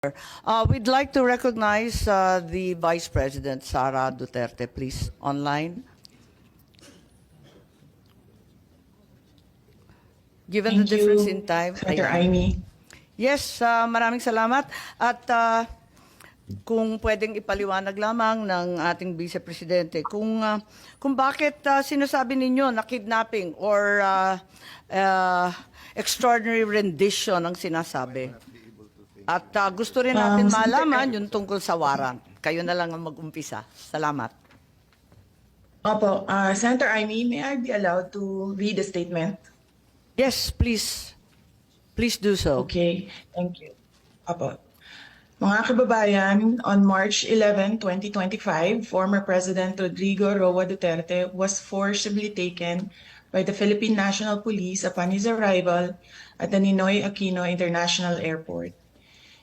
We'd like to recognize the Vice President, Sara Duterte, please, online. Given the Thank difference you, in time. Senator ayan. Amy. Yes, maraming salamat. At kung pwedeng ipaliwanag lamang ng ating Vice Presidente kung bakit sinasabi ninyo na kidnapping or extraordinary rendition ang sinasabi. At gusto rin natin malaman yung tungkol sa warrant. Kayo na lang ang mag-umpisa. Salamat. Opo, Senator Amy, may I be allowed to read the statement? Yes, please. Please do so. Okay, thank you. Opo. Mga kababayan, on March 11, 2025, former President Rodrigo Roa Duterte was forcibly taken by the Philippine National Police upon his arrival at the Ninoy Aquino International Airport.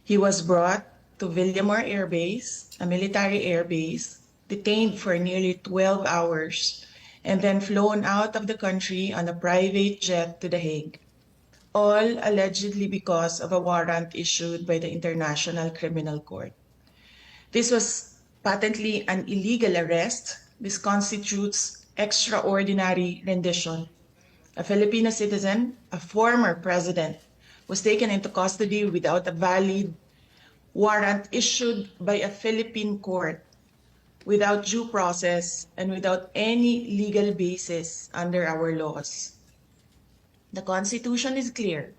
He was brought to Villamor Air Base, a military air base, detained for nearly 12 hours, and then flown out of the country on a private jet to The Hague, all allegedly because of a warrant issued by the International Criminal Court. This was patently an illegal arrest. This constitutes extraordinary rendition. A Filipino citizen, a former president, was taken into custody without a valid warrant issued by a Philippine court, without due process, and without any legal basis under our laws. The Constitution is clear.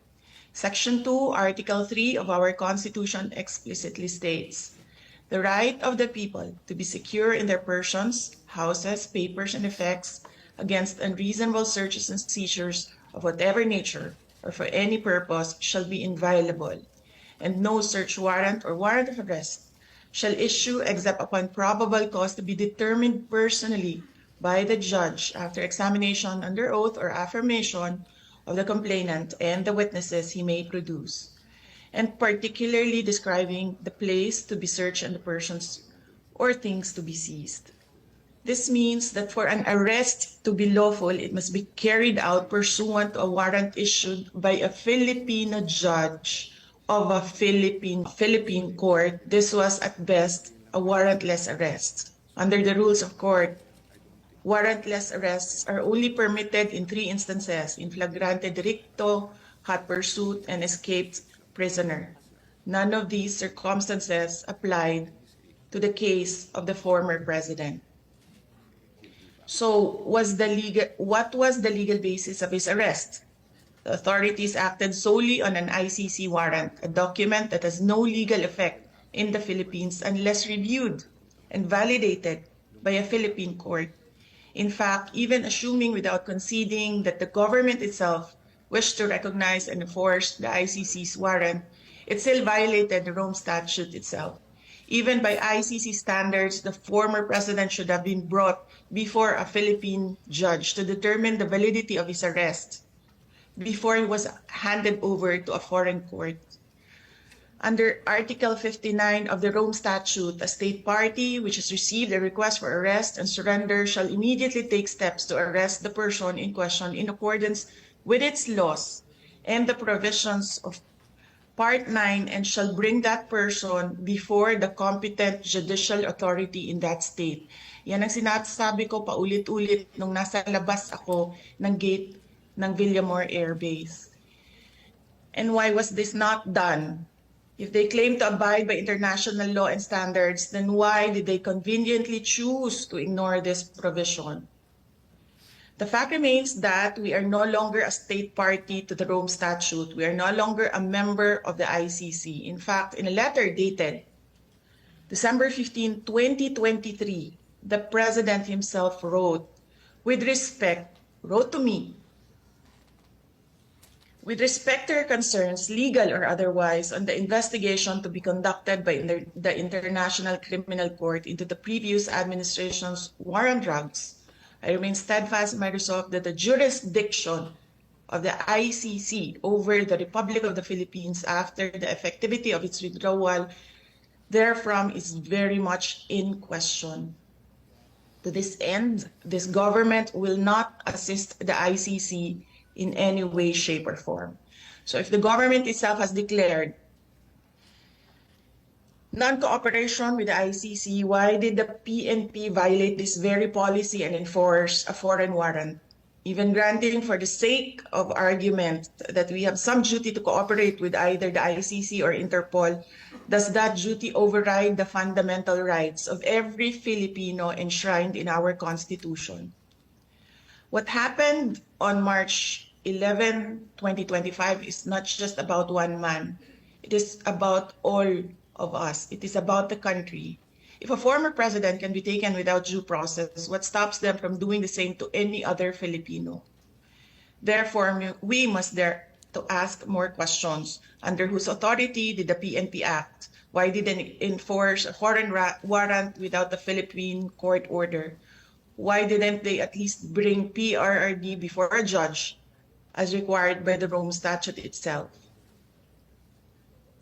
Section 2, Article 3 of our Constitution explicitly states, the right of the people to be secure in their persons, houses, papers, and effects against unreasonable searches and seizures of whatever nature or for any purpose shall be inviolable, and no search warrant or warrant of arrest shall issue except upon probable cause to be determined personally by the judge after examination under oath or affirmation of the complainant and the witnesses he may produce, and particularly describing the place to be searched and the persons or things to be seized. This means that for an arrest to be lawful, it must be carried out pursuant to a warrant issued by a Filipino judge of a Philippine court. This was at best a warrantless arrest. Under the rules of court, warrantless arrests are only permitted in 3 instances: in flagrante delicto, hot pursuit, and escaped prisoner. None of these circumstances applied to the case of the former president. So, what was the legal basis of his arrest? The authorities acted solely on an ICC warrant, a document that has no legal effect in the Philippines unless reviewed and validated by a Philippine court. In fact, even assuming without conceding that the government itself wished to recognize and enforce the ICC's warrant, it still violated the Rome Statute itself. Even by ICC standards, the former president should have been brought before a Philippine judge to determine the validity of his arrest before he was handed over to a foreign court. Under Article 59 of the Rome Statute, a state party which has received a request for arrest and surrender shall immediately take steps to arrest the person in question in accordance with its laws and the provisions of Part 9, and shall bring that person before the competent judicial authority in that state. Yan ang sinasabi ko paulit-ulit nung nasa labas ako ng gate ng Villamor Air Base. And why was this not done? If they claim to abide by international law and standards, then why did they conveniently choose to ignore this provision? The fact remains that we are no longer a state party to the Rome Statute. We are no longer a member of the ICC. In fact, in a letter dated December 15, 2023, the President himself wrote to me, with respect to your concerns, legal or otherwise, on the investigation to be conducted by the International Criminal Court into the previous administration's war on drugs, I remain steadfast in my resolve that the jurisdiction of the ICC over the Republic of the Philippines after the effectivity of its withdrawal therefrom is very much in question. To this end, this government will not assist the ICC in any way, shape, or form. So if the government itself has declared non-cooperation with the ICC, why did the PNP violate this very policy and enforce a foreign warrant? Even granting for the sake of argument that we have some duty to cooperate with either the ICC or Interpol, does that duty override the fundamental rights of every Filipino enshrined in our Constitution? What happened on March 11, 2025 is not just about one man. It is about all of us. It is about the country. If a former president can be taken without due process, what stops them from doing the same to any other Filipino? Therefore, we must dare to ask more questions. Under whose authority did the PNP act? Why did they enforce a foreign warrant without a Philippine court order? Why didn't they at least bring PRRD before a judge as required by the Rome Statute itself?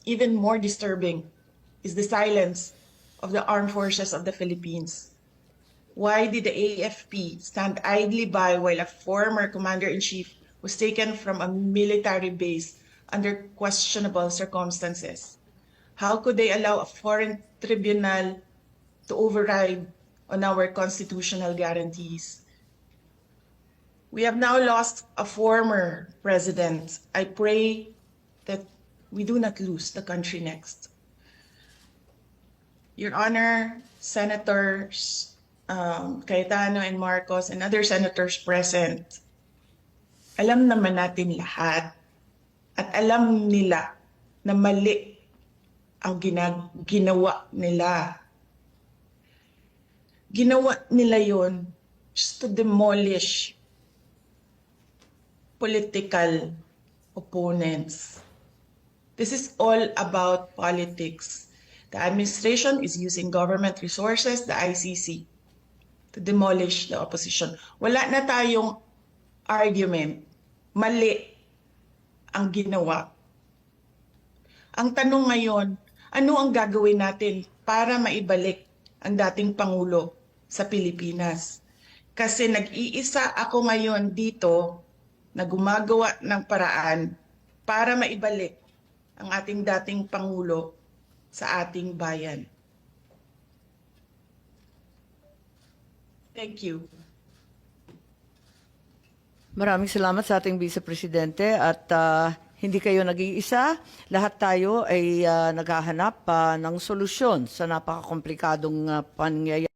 Even more disturbing is the silence of the armed forces of the Philippines. Why did the AFP stand idly by while a former commander-in-chief was taken from a military base under questionable circumstances? How could they allow a foreign tribunal to override on our constitutional guarantees? We have now lost a former president. I pray that we do not lose the country next. Your Honor, Senators Cayetano and Marcos and other senators present, alam naman natin lahat at alam nila na mali ang ginawa nila. Ginawa nila yon just to demolish political opponents. This is all about politics. The administration is using government resources, the ICC, to demolish the opposition. Wala na tayong argument. Mali ang ginawa. Ang tanong ngayon, ano ang gagawin natin para maibalik ang dating Pangulo sa Pilipinas? Kasi nag-iisa ako ngayon dito na gumagawa ng paraan para maibalik ang ating dating Pangulo sa ating bayan. Thank you. Maraming salamat sa ating Vice Presidente at hindi kayo nag-iisa. Lahat tayo ay naghahanap ng solusyon sa napakakomplikadong pangyayari.